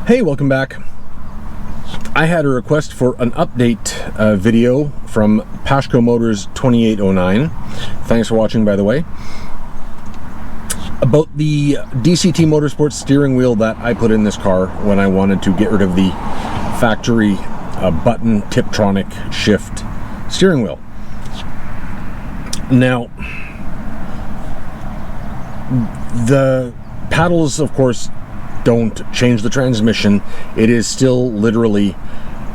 Hey, welcome back. I had a request for an update video from Pashko Motors 2809. Thanks for watching, by the way. About the DCT Motorsport steering wheel that I put in this car when I wanted to get rid of the factory button Tiptronic shift steering wheel. Now, the paddles, of course, don't change the transmission. It is still literally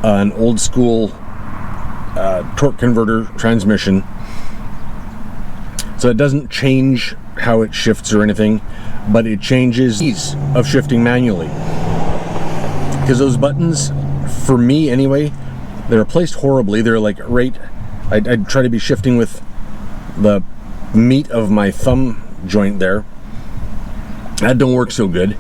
an old school torque converter transmission, so it doesn't change how it shifts or anything, but it changes ease of shifting manually, because those buttons, for me anyway, they're placed horribly. They're like right, I'd try to be shifting with the meat of my thumb joint there. That don't work so good.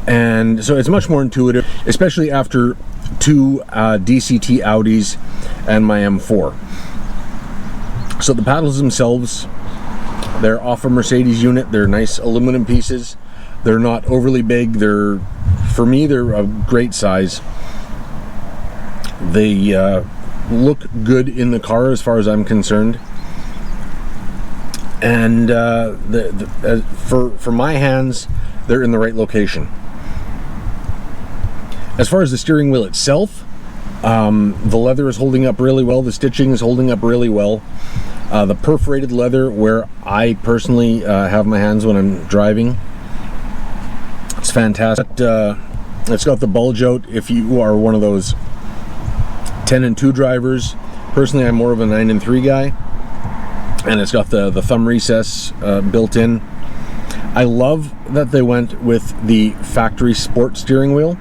And so it's much more intuitive, especially after two DCT Audis and my M4. So the paddles themselves, they're off a Mercedes unit. They're nice aluminum pieces. They're not overly big. They're, for me, they're a great size. They look good in the car as far as I'm concerned. And for my hands, they're in the right location. As far as the steering wheel itself, the leather is holding up really well. The stitching is holding up really well. The perforated leather, where I personally have my hands when I'm driving, it's fantastic. It's got the bulge out if you are one of those 10 and 2 drivers. Personally, I'm more of a 9 and 3 guy, and it's got the thumb recess built in. I love that they went with the factory sport steering wheel.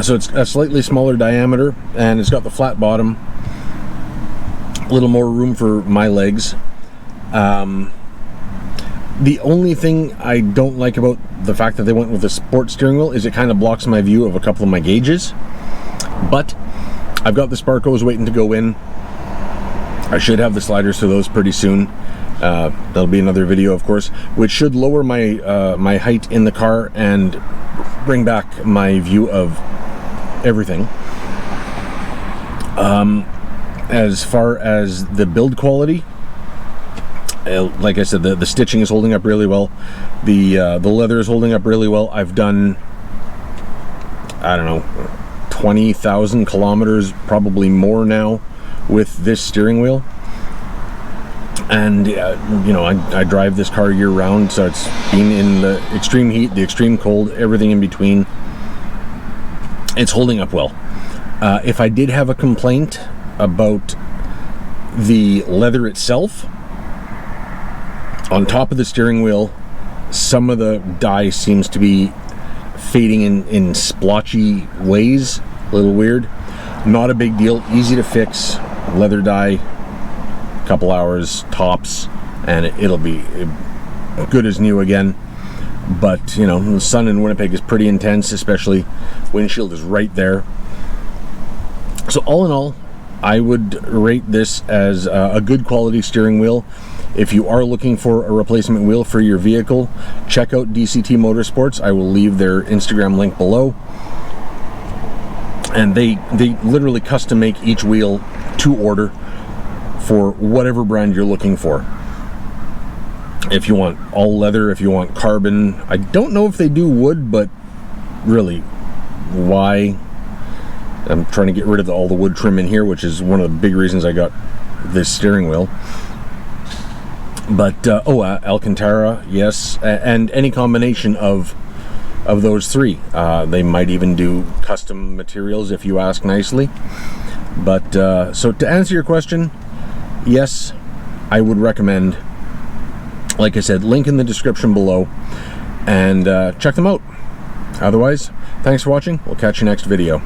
So it's a slightly smaller diameter, and it's got the flat bottom, a little more room for my legs. The only thing I don't like about the fact that they went with the sport steering wheel is it kind of blocks my view of a couple of my gauges. But I've got the Sparcos waiting to go in. I should have the sliders for those pretty soon. That'll be another video, of course, which should lower my my height in the car and bring back my view of everything. As far as the build quality, like I said, the stitching is holding up really well. The leather is holding up really well. I've done, I don't know, 20,000 kilometers, probably more now, with this steering wheel. And you know, I drive this car year round, so it's been in the extreme heat, the extreme cold, everything in between. It's holding up well. If I did have a complaint about the leather itself, on top of the steering wheel, some of the dye seems to be fading in splotchy ways, a little weird. Not a big deal, easy to fix. Leather dye, couple hours tops, and it'll be good as new again. But you know, the sun in Winnipeg is pretty intense, especially windshield is right there. So all in all, I would rate this as a good quality steering wheel. If you are looking for a replacement wheel for your vehicle, check out DCT Motorsports. I will leave their Instagram link below. And they literally custom make each wheel to order for whatever brand you're looking for. If you want all leather, if you want carbon, I don't know if they do wood, but really, why? I'm trying to get rid of all the wood trim in here, which is one of the big reasons I got this steering wheel. But Alcantara, yes, and any combination of those three. They might even do custom materials if you ask nicely. But so to answer your question, yes, I would recommend, like I said, link in the description below, and check them out. Otherwise, thanks for watching. We'll catch you next video.